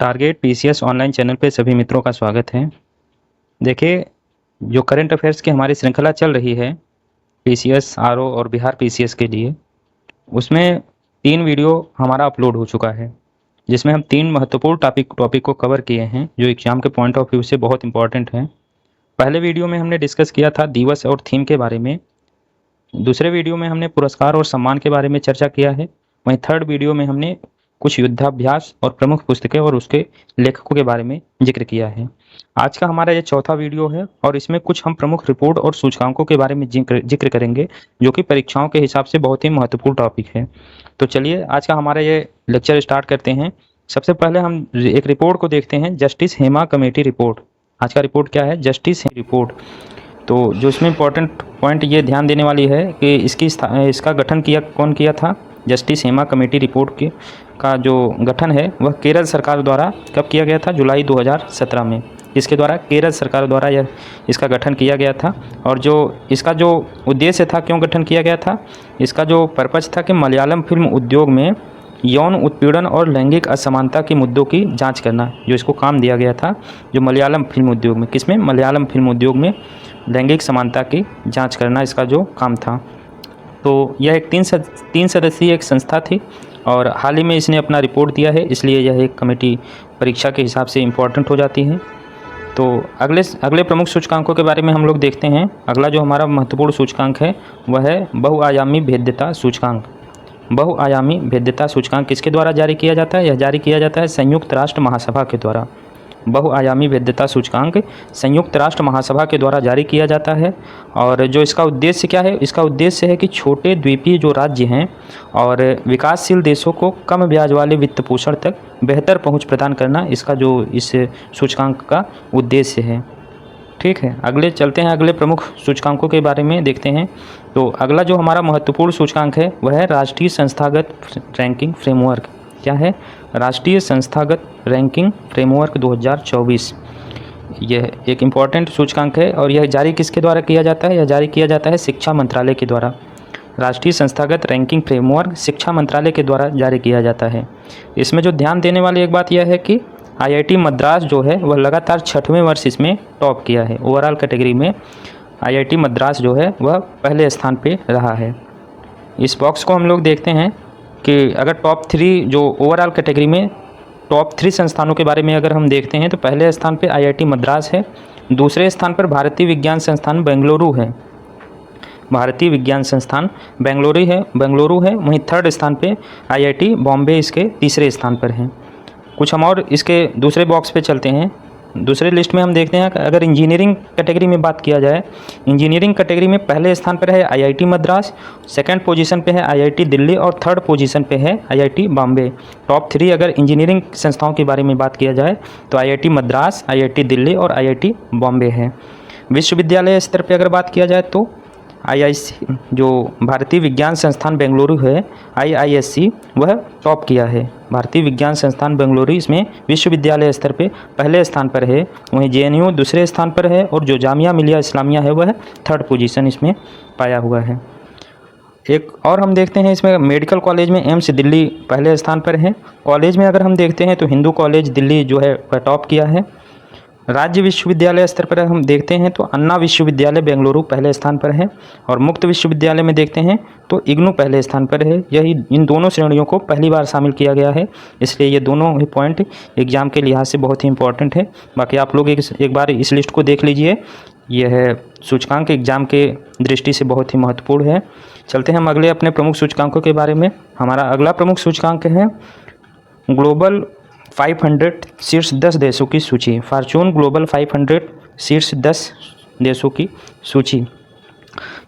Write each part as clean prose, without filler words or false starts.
Target PCS online channel पे सभी मित्रों का स्वागत है। देखिए, जो करंट अफेयर्स की हमारी श्रृंखला चल रही है पीसीएस, आरओ और बिहार पीसीएस के लिए, उसमें 3 वीडियो हमारा अपलोड हो चुका है, जिसमें हम 3 महत्वपूर्ण टॉपिक को कवर किए हैं, जो एग्जाम के पॉइंट ऑफ व्यू से बहुत इंपॉर्टेंट हैं। पहले वीडियो में हमने डिस्कस किया था दिवस और थीम के बारे में। दूसरे वीडियो में हमने पुरस्कार और सम्मान के बारे में चर्चा किया है। वहीं थर्ड वीडियो में हमने कुछ युद्धाभ्यास और प्रमुख पुस्तकें और उसके लेखकों के बारे में जिक्र किया है। आज का हमारा ये चौथा वीडियो है और इसमें कुछ हम प्रमुख रिपोर्ट और सूचकांकों के बारे में जिक्र करेंगे, जो कि परीक्षाओं के हिसाब से बहुत ही महत्वपूर्ण टॉपिक है। तो चलिए आज का हमारा ये लेक्चर स्टार्ट करते हैं। सबसे पहले हम एक रिपोर्ट को देखते हैं, जस्टिस हेमा कमेटी रिपोर्ट। आज का रिपोर्ट क्या है? Justice report. तो जो इसमें इम्पोर्टेंट पॉइंट ये ध्यान देने वाली है कि इसका गठन कौन किया था? जस्टिस हेमा कमेटी रिपोर्ट का जो गठन है वह केरल सरकार द्वारा कब किया गया था? जुलाई 2017 में। इसके द्वारा केरल सरकार द्वारा इसका गठन किया गया था। और जो इसका जो उद्देश्य था, क्यों गठन किया गया था, इसका जो पर्पज़ था कि मलयालम फिल्म उद्योग में यौन उत्पीड़न और लैंगिक असमानता के मुद्दों की जांच करना, जो इसको काम दिया गया था, जो मलयालम फिल्म उद्योग में, किसमें? मलयालम फिल्म उद्योग में लैंगिक समानता की जांच करना इसका जो काम था। तो यह एक तीन सदस्यीय एक संस्था थी और हाल ही में इसने अपना रिपोर्ट दिया है, इसलिए यह एक कमेटी परीक्षा के हिसाब से इम्पोर्टेंट हो जाती है। तो अगले प्रमुख सूचकांकों के बारे में हम लोग देखते हैं। अगला जो हमारा महत्वपूर्ण सूचकांक है वह है बहुआयामी भेद्यता सूचकांक। बहुआयामी भेद्यता सूचकांक किसके द्वारा जारी किया जाता है? यह जारी किया जाता है संयुक्त राष्ट्र महासभा के द्वारा। बहुआयामी भेद्यता सूचकांक संयुक्त राष्ट्र महासभा के द्वारा जारी किया जाता है। और जो इसका उद्देश्य क्या है? इसका उद्देश्य है कि छोटे द्वीपीय जो राज्य हैं और विकासशील देशों को कम ब्याज वाले वित्त पोषण तक बेहतर पहुंच प्रदान करना, इसका जो इस सूचकांक का उद्देश्य है। ठीक है, अगले चलते हैं, अगले प्रमुख सूचकांकों के बारे में देखते हैं। तो अगला जो हमारा महत्वपूर्ण सूचकांक है वह है राष्ट्रीय संस्थागत रैंकिंग फ्रेमवर्क। क्या है? राष्ट्रीय संस्थागत रैंकिंग फ्रेमवर्क 2024। यह एक इम्पॉर्टेंट सूचकांक है और यह जारी किसके द्वारा किया जाता है? यह जारी किया जाता है शिक्षा मंत्रालय के द्वारा। राष्ट्रीय संस्थागत रैंकिंग फ्रेमवर्क शिक्षा मंत्रालय के द्वारा जारी किया जाता है। इसमें जो ध्यान देने वाली एक बात यह है कि आईआईटी मद्रास जो है वह लगातार 6वें वर्ष इसमें टॉप किया है। ओवरऑल कैटेगरी में आईआईटी मद्रास जो है वह पहले स्थान पे रहा है। इस बॉक्स को हम लोग देखते हैं कि अगर टॉप 3 जो ओवरऑल कैटेगरी में टॉप 3 संस्थानों के बारे में अगर हम देखते हैं तो पहले स्थान पे आईआईटी मद्रास है, दूसरे स्थान पर भारतीय विज्ञान संस्थान बेंगलुरु है। भारतीय विज्ञान संस्थान बेंगलुरु है। वहीं थर्ड स्थान पे आईआईटी बॉम्बे इसके तीसरे स्थान पर है। कुछ हम और इसके दूसरे बॉक्स पे चलते हैं। दूसरे लिस्ट में हम देखते हैं अगर इंजीनियरिंग कैटेगरी में बात किया जाए, इंजीनियरिंग कैटेगरी में पहले स्थान पर है आईआईटी मद्रास, सेकंड पोजीशन पे है आईआईटी दिल्ली और थर्ड पोजीशन पे है आईआईटी बॉम्बे। टॉप 3 अगर इंजीनियरिंग संस्थाओं के बारे में बात किया जाए तो आईआईटी मद्रास, आईआईटी दिल्ली और आईआईटी बॉम्बे है। विश्वविद्यालय स्तर पर अगर बात किया जाए तो आईआईसी जो भारतीय विज्ञान संस्थान बेंगलुरु है, आईआईएससी, वह टॉप किया है। भारतीय विज्ञान संस्थान बेंगलुरु इसमें विश्वविद्यालय स्तर पे पहले स्थान पर है। वहीं जेएनयू दूसरे स्थान पर है और जो जामिया मिलिया इस्लामिया है वह थर्ड पोजीशन इसमें पाया हुआ है। एक और हम देखते हैं इसमें मेडिकल कॉलेज में एम्स दिल्ली पहले स्थान पर है। कॉलेज में अगर हम देखते हैं तो हिंदू कॉलेज दिल्ली जो है वह टॉप किया है। राज्य विश्वविद्यालय स्तर पर हम देखते हैं तो अन्ना विश्वविद्यालय बेंगलुरु पहले स्थान पर है और मुक्त विश्वविद्यालय में देखते हैं तो इग्नू पहले स्थान पर है। यही इन दोनों श्रेणियों को पहली बार शामिल किया गया है, इसलिए ये दोनों ही पॉइंट एग्जाम के लिहाज से बहुत ही इंपॉर्टेंट है। बाकी आप लोग एक बार इस लिस्ट को देख लीजिए, यह सूचकांक एग्जाम के दृष्टि से बहुत ही महत्वपूर्ण है। चलते हैं हम अगले अपने प्रमुख सूचकांकों के बारे में। हमारा अगला प्रमुख सूचकांक है ग्लोबल 500 शीर्ष 10 देशों की सूची। फॉर्च्यून ग्लोबल 500 शीर्ष 10 देशों की सूची।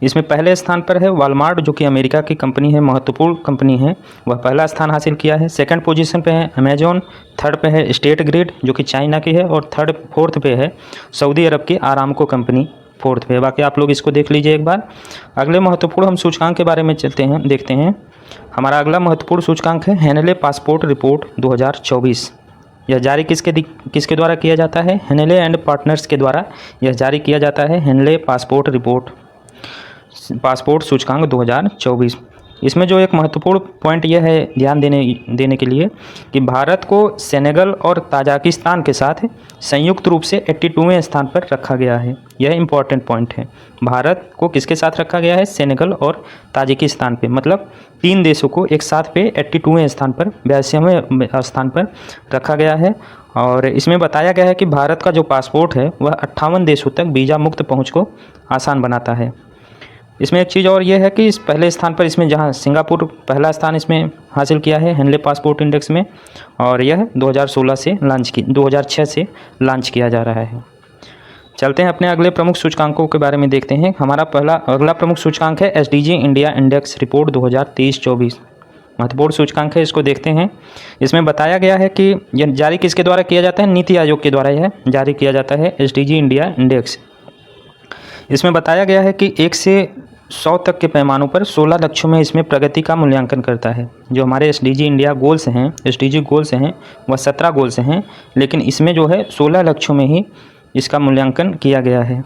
इसमें पहले स्थान पर है वॉलमार्ट, जो कि अमेरिका की कंपनी है, महत्वपूर्ण कंपनी है, वह पहला स्थान हासिल किया है। सेकंड पोजीशन पे है अमेजॉन, थर्ड पे है स्टेट ग्रिड जो कि चाइना की है और फोर्थ पे है सऊदी अरब की आरामको कंपनी, फोर्थ पे। बाकी आप लोग इसको देख लीजिए एक बार। अगले महत्वपूर्ण हम सूचकांक के बारे में देखते हैं। हमारा अगला महत्वपूर्ण सूचकांक है हेनले पासपोर्ट रिपोर्ट 2024। यह जारी किसके द्वारा किया जाता है? हेनले एंड पार्टनर्स के द्वारा यह जारी किया जाता है। हेनले पासपोर्ट सूचकांक 2024। इसमें जो एक महत्वपूर्ण पॉइंट यह है ध्यान देने के लिए कि भारत को सेनेगल और ताजिकिस्तान के साथ संयुक्त रूप से 82वें स्थान पर रखा गया है। यह इम्पॉर्टेंट पॉइंट है। भारत को किसके साथ रखा गया है? सेनेगल और ताजिकिस्तान पे, मतलब 3 देशों को एक साथ पे 82वें स्थान पर 82वें स्थान पर रखा गया है। और इसमें बताया गया है कि भारत का जो पासपोर्ट है वह 58 देशों तक वीज़ा मुक्त पहुँच को आसान बनाता है। इसमें एक चीज़ और ये है कि इस पहले स्थान पर इसमें जहां सिंगापुर पहला स्थान इसमें हासिल किया है हेनले पासपोर्ट इंडेक्स में, और यह 2006 से लॉन्च किया जा रहा है। चलते हैं अपने अगले प्रमुख सूचकांकों के बारे में देखते हैं। हमारा अगला प्रमुख सूचकांक है SDG इंडिया इंडेक्स रिपोर्ट 2023-24। महत्वपूर्ण सूचकांक है, इसको देखते हैं। इसमें बताया गया है कि यह जारी किसके द्वारा किया जाता है? नीति आयोग के द्वारा यह जारी किया जाता है SDG इंडिया इंडेक्स। इसमें बताया गया है कि 1 से 100 तक के पैमानों पर 16 लक्ष्यों में इसमें प्रगति का मूल्यांकन करता है। जो हमारे SDG इंडिया गोल्स हैं, SDG गोल्स हैं, वह 17 गोल्स हैं, लेकिन इसमें जो है 16 लक्ष्यों में ही इसका मूल्यांकन किया गया है।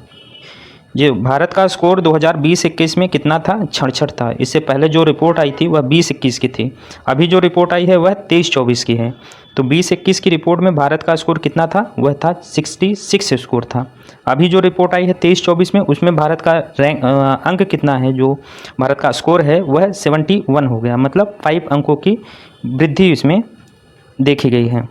ये भारत का स्कोर 2020-21 में कितना था? 66 था। इससे पहले जो रिपोर्ट आई थी वह 20-21 की थी। अभी जो रिपोर्ट आई है वह 23-24 की है। तो 20-21 की रिपोर्ट में भारत का स्कोर कितना था? वह था 66 स्कोर था। अभी जो रिपोर्ट आई है 23-24 में, उसमें भारत का अंक कितना है? जो भारत का स्कोर है वह 71 हो गया, मतलब 5 अंकों की वृद्धि इसमें देखी गई है।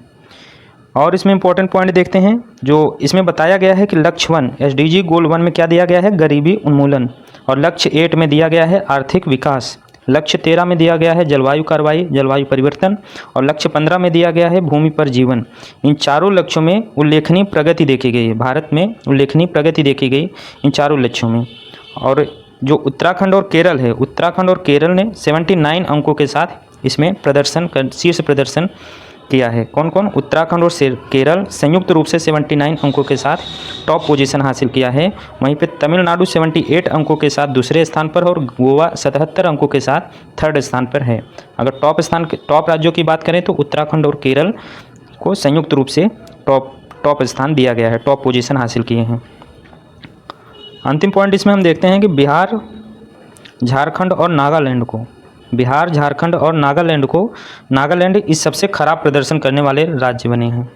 और इसमें इंपॉर्टेंट पॉइंट देखते हैं। जो इसमें बताया गया है कि लक्ष्य 1 SDG गोल 1 में क्या दिया गया है? गरीबी उन्मूलन। और लक्ष्य 8 में दिया गया है आर्थिक विकास। लक्ष्य 13 में दिया गया है जलवायु कार्रवाई, जलवायु परिवर्तन। और लक्ष्य 15 में दिया गया है भूमि पर जीवन। इन चारों लक्ष्यों में उल्लेखनीय प्रगति देखी गई है। भारत में उल्लेखनीय प्रगति देखी गई इन चारों लक्ष्यों में। और जो उत्तराखंड और केरल है, उत्तराखंड और केरल ने 79 अंकों के साथ इसमें शीर्ष प्रदर्शन किया है। कौन कौन? उत्तराखंड और केरल संयुक्त रूप से 79 अंकों के साथ टॉप पोजीशन हासिल किया है। वहीं पे तमिलनाडु 78 अंकों के साथ दूसरे स्थान पर, और गोवा 77 अंकों के साथ थर्ड स्थान पर है। अगर टॉप राज्यों की बात करें तो उत्तराखंड और केरल को संयुक्त रूप से टॉप स्थान दिया गया है, टॉप पोजीशन हासिल किए हैं। अंतिम पॉइंट इसमें हम देखते हैं कि बिहार, झारखंड और नागालैंड इस सबसे खराब प्रदर्शन करने वाले राज्य बने हैं।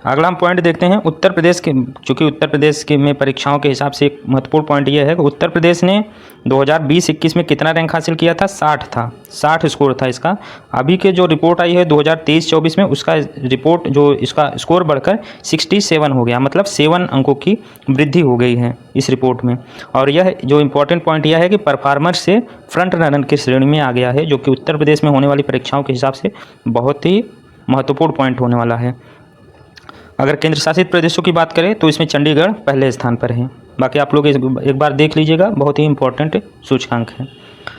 अगला हम पॉइंट देखते हैं उत्तर प्रदेश के। चूँकि उत्तर प्रदेश के में परीक्षाओं के हिसाब से एक महत्वपूर्ण पॉइंट यह है कि उत्तर प्रदेश ने 2020-21 में कितना रैंक हासिल किया था? 60 था, 60 स्कोर था इसका। अभी के जो रिपोर्ट आई है 2023-24 में, उसका रिपोर्ट जो इसका स्कोर बढ़कर 67 हो गया, मतलब 7 अंकों की वृद्धि हो गई है इस रिपोर्ट में। और यह जो इम्पोर्टेंट पॉइंट यह है कि परफॉर्मर से फ्रंट रनर की श्रेणी में आ गया है, जो कि उत्तर प्रदेश में होने वाली परीक्षाओं के हिसाब से बहुत ही महत्वपूर्ण पॉइंट होने वाला है। अगर केंद्र शासित प्रदेशों की बात करें तो इसमें चंडीगढ़ पहले स्थान पर है। बाकी आप लोग एक बार देख लीजिएगा, बहुत ही इंपॉर्टेंट सूचकांक है।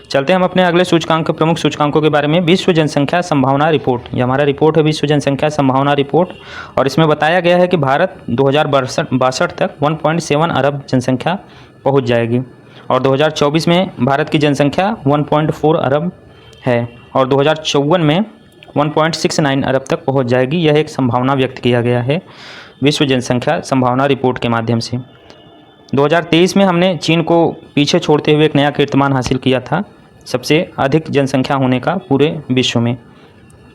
चलते हैं हम अपने अगले सूचकांक, प्रमुख सूचकांकों के बारे में। विश्व जनसंख्या संभावना रिपोर्ट, ये हमारा रिपोर्ट है विश्व जनसंख्या संभावना रिपोर्ट। और इसमें बताया गया है कि भारत 2062 तक 1.7 अरब जनसंख्या पहुँच जाएगी। और 2024 में भारत की जनसंख्या 1.4 अरब है, और 2054 में 1.69 अरब तक पहुंच जाएगी। यह एक संभावना व्यक्त किया गया है विश्व जनसंख्या संभावना रिपोर्ट के माध्यम से। 2023 में हमने चीन को पीछे छोड़ते हुए एक नया कीर्तिमान हासिल किया था, सबसे अधिक जनसंख्या होने का पूरे विश्व में।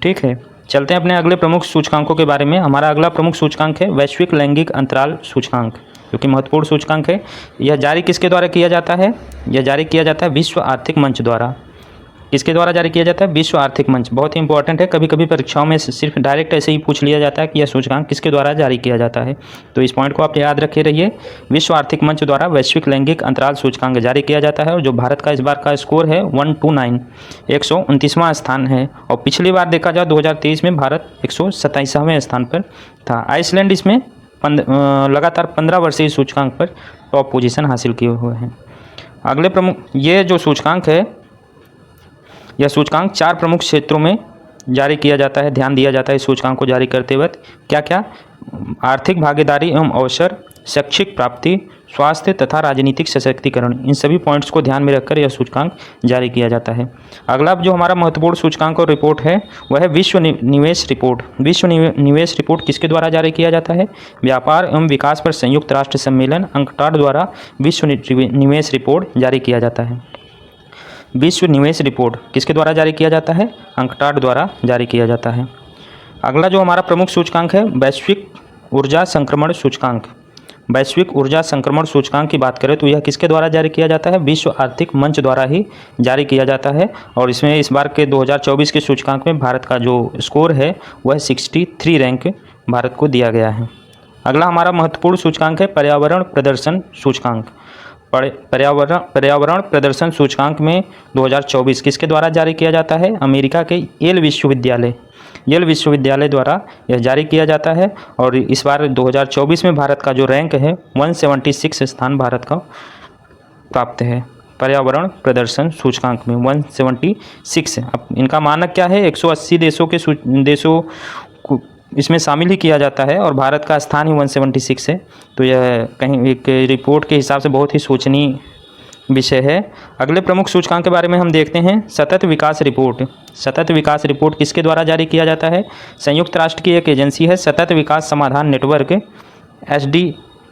ठीक है, चलते हैं अपने अगले प्रमुख सूचकांकों के बारे में। हमारा अगला प्रमुख सूचकांक है वैश्विक लैंगिक अंतराल सूचकांक, जो कि महत्वपूर्ण सूचकांक है। यह जारी किसके द्वारा किया जाता है? यह जारी किया जाता है विश्व आर्थिक मंच द्वारा। किसके द्वारा जारी किया जाता है? विश्व आर्थिक मंच। बहुत ही इंपॉर्टेंट है, कभी कभी परीक्षाओं में सिर्फ डायरेक्ट ऐसे ही पूछ लिया जाता है कि यह सूचकांक किसके द्वारा जारी किया जाता है, तो इस पॉइंट को आप याद रखे रहिए। विश्व आर्थिक मंच द्वारा वैश्विक लैंगिक अंतराल सूचकांक जारी किया जाता है, और जो भारत का इस बार का स्कोर है 129, 129वां स्थान है। और पिछली बार देखा जाए 2023 में भारत 127वें स्थान पर था। आइसलैंड इसमें लगातार 15 वर्षीय सूचकांक पर टॉप पोजीशन हासिल किए हुए हैं। अगले प्रमुख, ये जो सूचकांक है, यह सूचकांक 4 प्रमुख क्षेत्रों में जारी किया जाता है, ध्यान दिया जाता है इस सूचकांक को जारी करते वक्त। क्या क्या? आर्थिक भागीदारी एवं अवसर, शैक्षिक प्राप्ति, स्वास्थ्य तथा राजनीतिक सशक्तिकरण, इन सभी पॉइंट्स को ध्यान में रखकर यह सूचकांक जारी किया जाता है। अगला जो हमारा महत्वपूर्ण सूचकांक और रिपोर्ट है वह है विश्व निवेश रिपोर्ट। विश्व निवेश रिपोर्ट किसके द्वारा जारी किया जाता है? व्यापार एवं विकास पर संयुक्त राष्ट्र सम्मेलन अंकटाड द्वारा विश्व निवेश रिपोर्ट जारी किया जाता है। विश्व निवेश रिपोर्ट किसके द्वारा जारी किया जाता है? अंकटाड द्वारा जारी किया जाता है। अगला जो हमारा प्रमुख सूचकांक है वैश्विक ऊर्जा संक्रमण सूचकांक। वैश्विक ऊर्जा संक्रमण सूचकांक की बात करें तो यह किसके द्वारा जारी किया जाता है? विश्व आर्थिक मंच द्वारा ही जारी किया जाता है। और इसमें इस बार के 2024 के सूचकांक में भारत का जो स्कोर है वह 63 रैंक भारत को दिया गया है। अगला हमारा महत्वपूर्ण सूचकांक है पर्यावरण प्रदर्शन सूचकांक। पर्यावरण प्रदर्शन सूचकांक में 2024 किसके द्वारा जारी किया जाता है? अमेरिका के येल विश्वविद्यालय द्वारा यह जारी किया जाता है। और इस बार 2024 में भारत का जो रैंक है 176 स्थान भारत का प्राप्त है पर्यावरण प्रदर्शन सूचकांक में 176। अब इनका मानक क्या है? 180 देशों को इसमें शामिल ही किया जाता है और भारत का स्थान ही 176 है। तो यह कहीं एक रिपोर्ट के हिसाब से बहुत ही सोचनीय विषय है। अगले प्रमुख सूचकांक के बारे में हम देखते हैं सतत विकास रिपोर्ट। सतत विकास रिपोर्ट किसके द्वारा जारी किया जाता है? संयुक्त राष्ट्र की एक एजेंसी है सतत विकास समाधान नेटवर्क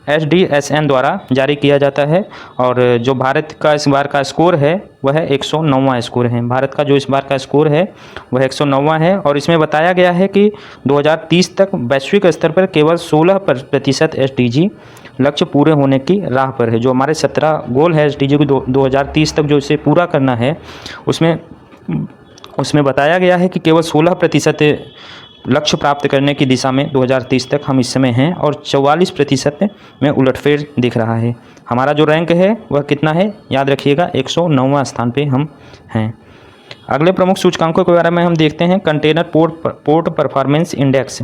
SDSN द्वारा जारी किया जाता है। और जो भारत का इस बार का स्कोर है वह 109वां स्कोर है। भारत का जो इस बार का स्कोर है वह 109वां है। और इसमें बताया गया है कि 2030 तक वैश्विक स्तर पर केवल 16% SDG लक्ष्य पूरे होने की राह पर है। जो हमारे 17 गोल है SDG को 2030 तक जो इसे पूरा करना है उसमें बताया गया है कि केवल 16% लक्ष्य प्राप्त करने की दिशा में 2030 तक हम इस समय हैं और 44% में उलटफेर दिख रहा है। हमारा जो रैंक है वह कितना है? याद रखिएगा 109वां स्थान पे हम हैं। अगले प्रमुख सूचकांकों के बारे में हम देखते हैं container port performance index.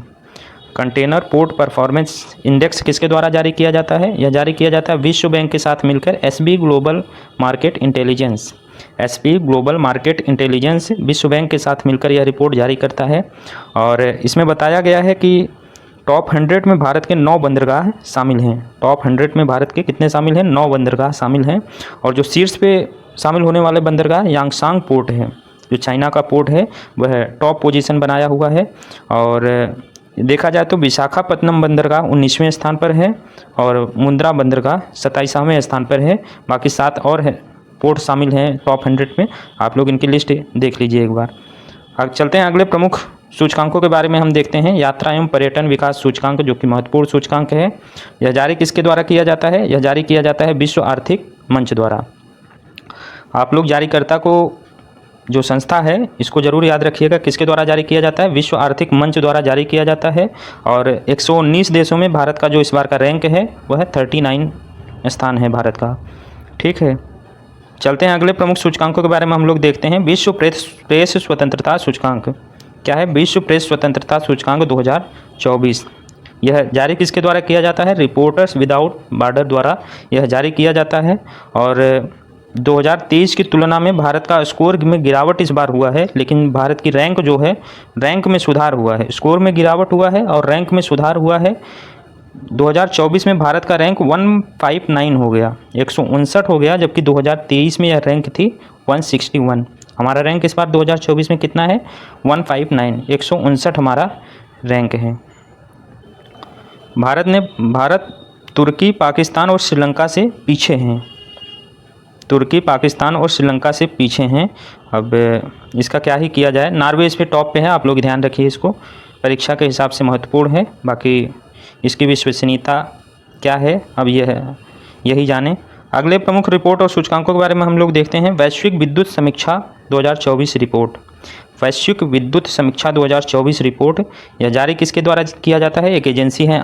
Container port performance index किसके द्वारा जारी किया जाता है? यह जारी किया जाता है विश्व बैंक के साथ मिलकर SB ग्लोबल मार्केट इंटेलिजेंस विश्व बैंक के साथ मिलकर यह रिपोर्ट जारी करता है। और इसमें बताया गया है कि टॉप 100 में भारत के 9 बंदरगाह शामिल हैं। टॉप 100 में भारत के कितने शामिल हैं? 9 बंदरगाह शामिल हैं। और जो शीर्ष पे शामिल होने वाले बंदरगाह यांगसांग पोर्ट है, जो चाइना का पोर्ट है, वह टॉप पोजीशन बनाया हुआ है। और देखा जाए तो विशाखापत्तनम बंदरगाह 19वें स्थान पर है और मुंद्रा बंदरगाह 27वें स्थान पर है। बाकी 7 और है पोर्ट शामिल हैं टॉप 100 में। आप लोग इनकी लिस्ट देख लीजिए एक बार। अब चलते हैं अगले प्रमुख सूचकांकों के बारे में हम देखते हैं यात्रा एवं पर्यटन विकास सूचकांक, जो कि महत्वपूर्ण सूचकांक है। यह जारी किसके द्वारा किया जाता है? यह जारी किया जाता है विश्व आर्थिक मंच द्वारा। आप लोग जारीकर्ता को जो संस्था है इसको जरूर याद रखिएगा किसके द्वारा जारी किया जाता है? विश्व आर्थिक मंच द्वारा जारी किया जाता है। और 119 देशों में भारत का जो इस बार का रैंक है वह 39 स्थान है भारत का। ठीक है, चलते हैं अगले प्रमुख सूचकांकों के बारे में हम लोग देखते हैं विश्व प्रेस स्वतंत्रता सूचकांक। क्या है? विश्व प्रेस स्वतंत्रता सूचकांक 2024। यह जारी किसके द्वारा किया जाता है? रिपोर्टर्स विदाउट बॉर्डर द्वारा यह जारी किया जाता है। और 2023 की तुलना में भारत का स्कोर में गिरावट इस बार हुआ है, लेकिन भारत की रैंक जो है रैंक में सुधार हुआ है। स्कोर में गिरावट हुआ है और रैंक में सुधार हुआ है। 2024 में भारत का रैंक 159 हो गया, 159 हो गया, जबकि 2023 में यह रैंक थी 161। हमारा रैंक इस बार 2024 में कितना है? 159, 159 हमारा रैंक है। भारत तुर्की, पाकिस्तान और श्रीलंका से पीछे हैं। तुर्की, पाकिस्तान और श्रीलंका से पीछे हैं। अब इसका क्या ही किया जाए। नॉर्वे इस पे टॉप पे है, आप लोग ध्यान रखिए, इसको परीक्षा के हिसाब से महत्वपूर्ण है। बाकी इसकी विश्वसनीयता क्या है अब यही जाने। अगले प्रमुख रिपोर्ट और सूचकांकों के बारे में हम लोग देखते हैं वैश्विक विद्युत समीक्षा 2024 रिपोर्ट। वैश्विक विद्युत समीक्षा 2024 रिपोर्ट यह जारी किसके द्वारा किया जाता है? एक एजेंसी है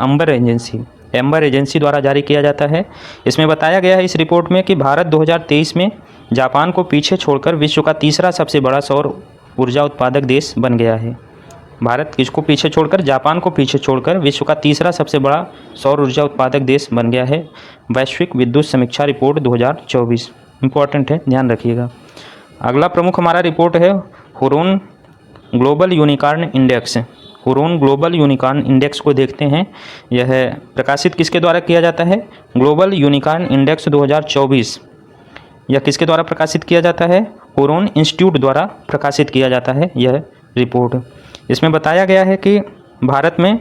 एम्बर एजेंसी द्वारा जारी किया जाता है। इसमें बताया गया है इस रिपोर्ट में कि भारत 2023 में जापान को पीछे छोड़कर विश्व का तीसरा सबसे बड़ा सौर ऊर्जा उत्पादक देश बन गया है। भारत किसको पीछे छोड़कर? जापान को पीछे छोड़कर विश्व का तीसरा सबसे बड़ा सौर ऊर्जा उत्पादक देश बन गया है। वैश्विक विद्युत समीक्षा रिपोर्ट 2024 इंपॉर्टेंट है, ध्यान रखिएगा। अगला प्रमुख हमारा रिपोर्ट है Hurun global unicorn index. Hurun global unicorn index को देखते हैं। यह प्रकाशित किसके द्वारा किया जाता है? Global unicorn index 2024। यह किसके द्वारा प्रकाशित किया जाता है? हुरोन इंस्टीट्यूट द्वारा प्रकाशित किया जाता है यह रिपोर्ट। इसमें बताया गया है कि भारत में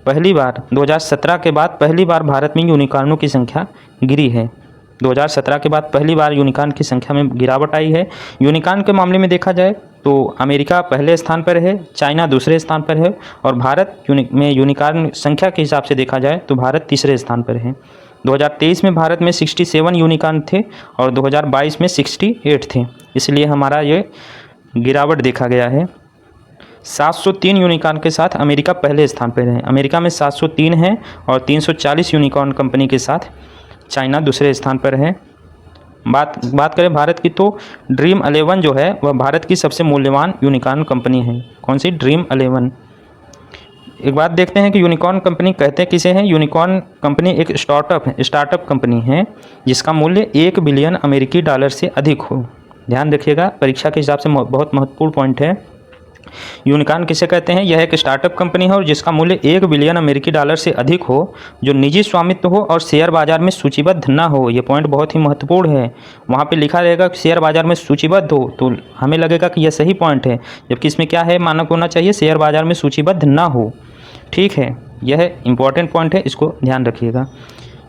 पहली बार 2017 के बाद पहली बार भारत में यूनिकॉर्नों की संख्या गिरी है। 2017 के बाद पहली बार यूनिकॉर्न की संख्या में गिरावट आई है। यूनिकॉर्न के मामले में देखा जाए तो अमेरिका पहले स्थान पर है, चाइना दूसरे स्थान पर है और भारत में यूनिकॉर्न संख्या के हिसाब से देखा जाए तो भारत तीसरे स्थान पर है। 2023 में भारत में 67 यूनिकॉर्न थे और 2022 में 68 थे, इसलिए हमारा ये गिरावट देखा गया है। 703 यूनिकॉर्न के साथ अमेरिका पहले स्थान पर है। अमेरिका में 703 है और 340 यूनिकॉर्न कंपनी के साथ चाइना दूसरे स्थान पर है। बात करें भारत की तो ड्रीम 11 जो है वह भारत की सबसे मूल्यवान यूनिकॉर्न कंपनी है। कौन सी? ड्रीम 11। एक बात देखते हैं कि यूनिकॉर्न कंपनी कहते किसे हैं। यूनिकॉर्न कंपनी एक स्टार्टअप कंपनी है जिसका मूल्य 1 बिलियन अमेरिकी डॉलर से अधिक हो। ध्यान रखिएगा, परीक्षा के हिसाब से बहुत महत्वपूर्ण पॉइंट है। यूनिकॉर्न किसे कहते हैं? यह एक स्टार्टअप कंपनी है और जिसका मूल्य 1 बिलियन अमेरिकी डॉलर से अधिक हो, जो निजी स्वामित्व हो और शेयर बाजार में सूचीबद्ध ना हो। ये पॉइंट बहुत ही महत्वपूर्ण है। वहाँ पे लिखा रहेगा कि शेयर बाजार में सूचीबद्ध हो, तो हमें लगेगा कि यह सही पॉइंट है, जबकि इसमें क्या है? मानक होना चाहिए शेयर बाजार में सूचीबद्ध ना हो। ठीक है, यह इंपॉर्टेंट पॉइंट है, इसको ध्यान रखिएगा।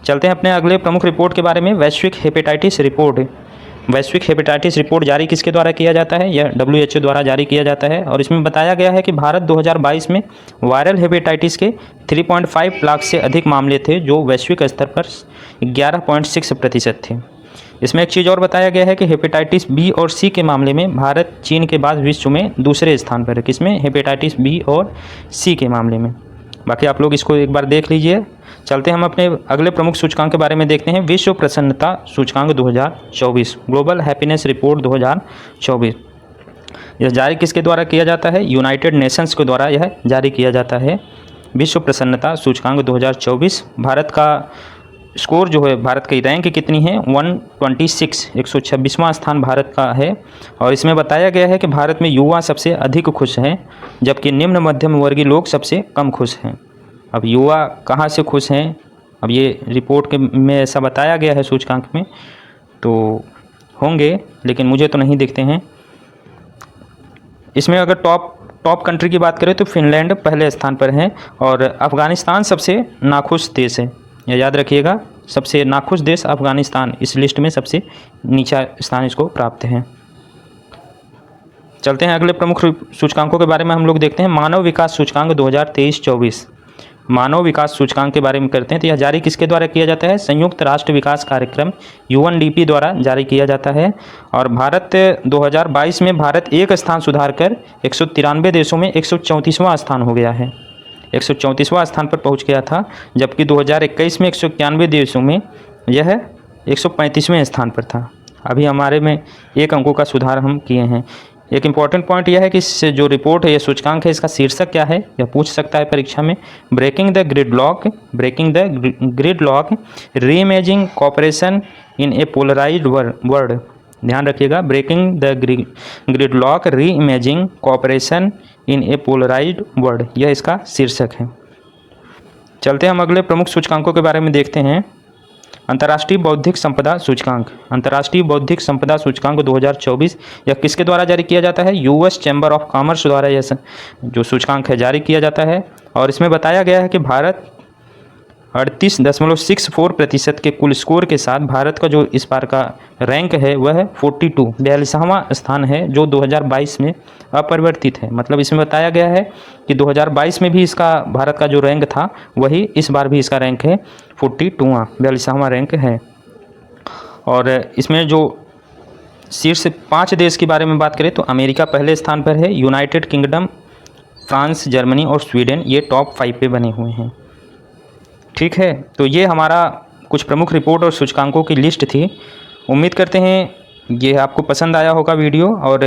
चलते हैं अपने अगले प्रमुख रिपोर्ट के बारे में। वैश्विक हेपेटाइटिस रिपोर्ट। वैश्विक हेपेटाइटिस रिपोर्ट जारी किसके द्वारा किया जाता है? यह WHO द्वारा जारी किया जाता है और इसमें बताया गया है कि भारत 2022 में वायरल हेपेटाइटिस के 3.5 लाख से अधिक मामले थे, जो वैश्विक स्तर पर 11.6% थे। इसमें एक चीज़ और बताया गया है कि हेपेटाइटिस बी और सी के मामले में भारत चीन के बाद विश्व में दूसरे स्थान पर है। किसमें? हेपेटाइटिस बी और सी के मामले में। बाकी आप लोग इसको एक बार देख लीजिए। चलते हम अपने अगले प्रमुख सूचकांक के बारे में देखते हैं। विश्व प्रसन्नता सूचकांक 2024, ग्लोबल हैप्पीनेस रिपोर्ट 2024। यह जारी किसके द्वारा किया जाता है? यूनाइटेड नेशंस के द्वारा यह जारी किया जाता है। विश्व प्रसन्नता सूचकांक 2024। भारत का स्कोर जो है, भारत की रैंक कितनी है? 126, 126वां स्थान भारत का है। और इसमें बताया गया है कि भारत में युवा सबसे अधिक खुश हैं, जबकि निम्न मध्यम वर्गीय लोग सबसे कम खुश हैं। अब युवा कहाँ से खुश हैं? अब ये रिपोर्ट के में ऐसा बताया गया है सूचकांक में, तो होंगे, लेकिन मुझे तो नहीं दिखते हैं। इसमें अगर टॉप कंट्री की बात करें तो फिनलैंड पहले स्थान पर है और अफ़गानिस्तान सबसे नाखुश देश है। यह याद रखिएगा, सबसे नाखुश देश अफ़गानिस्तान इस लिस्ट में सबसे नीचा स्थान इसको प्राप्त है। चलते हैं अगले प्रमुख सूचकांकों के बारे में हम लोग देखते हैं। मानव विकास सूचकांक 2023-24। मानव विकास सूचकांक के बारे में करते हैं। तो यह जारी किसके द्वारा किया जाता है? संयुक्त राष्ट्र विकास कार्यक्रम UNDP द्वारा जारी किया जाता है। और भारत 2022 में भारत एक स्थान सुधार कर 193 देशों में 134वां स्थान हो गया है। 134वां स्थान पर पहुंच गया था, जबकि 2021 में 191 देशों में यह 135वें स्थान पर था। अभी हमारे में 1 अंकों का सुधार हम किए हैं। एक इम्पॉर्टेंट पॉइंट यह है कि इस जो रिपोर्ट है, ये सूचकांक है, इसका शीर्षक क्या है? यह पूछ सकता है परीक्षा में। Breaking the gridlock reimagining cooperation in a polarised world. ध्यान रखिएगा, breaking the gridlock reimagining cooperation in a polarised world, यह इसका शीर्षक है। चलते हम अगले प्रमुख सूचकांकों के बारे में देखते हैं। अंतर्राष्ट्रीय बौद्धिक संपदा सूचकांक। अंतर्राष्ट्रीय बौद्धिक संपदा सूचकांक 2024 यह किसके द्वारा जारी किया जाता है? US चैम्बर ऑफ कॉमर्स द्वारा यह जो सूचकांक है जारी किया जाता है। और इसमें बताया गया है कि भारत 38.64% के कुल स्कोर के साथ भारत का जो इस बार का रैंक है वह 42वां स्थान है, जो 2022 में अपरिवर्तित है। मतलब इसमें बताया गया है कि 2022 में भी इसका भारत का जो रैंक था वही इस बार भी इसका रैंक है 42वां रैंक है। और इसमें जो शीर्ष 5 देश के बारे में बात करें तो अमेरिका पहले स्थान पर है, यूनाइटेड किंगडम, फ्रांस, जर्मनी और स्वीडन ये टॉप 5 पे बने हुए हैं। ठीक है, तो ये हमारा कुछ प्रमुख रिपोर्ट और सूचकांकों की लिस्ट थी। उम्मीद करते हैं ये आपको पसंद आया होगा वीडियो, और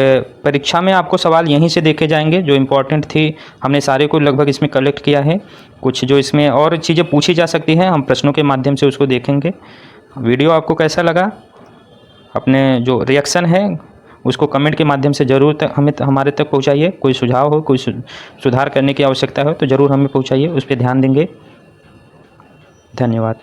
परीक्षा में आपको सवाल यहीं से देखे जाएंगे जो इम्पोर्टेंट थी। हमने सारे को लगभग इसमें कलेक्ट किया है। कुछ जो इसमें और चीज़ें पूछी जा सकती हैं हम प्रश्नों के माध्यम से उसको देखेंगे। वीडियो आपको कैसा लगा? अपने जो रिएक्शन है उसको कमेंट के माध्यम से ज़रूर हमारे तक पहुँचाइए। कोई सुझाव हो, कोई सुधार करने की आवश्यकता हो तो ज़रूर हमें पहुँचाइए, उस पर ध्यान देंगे। धन्यवाद।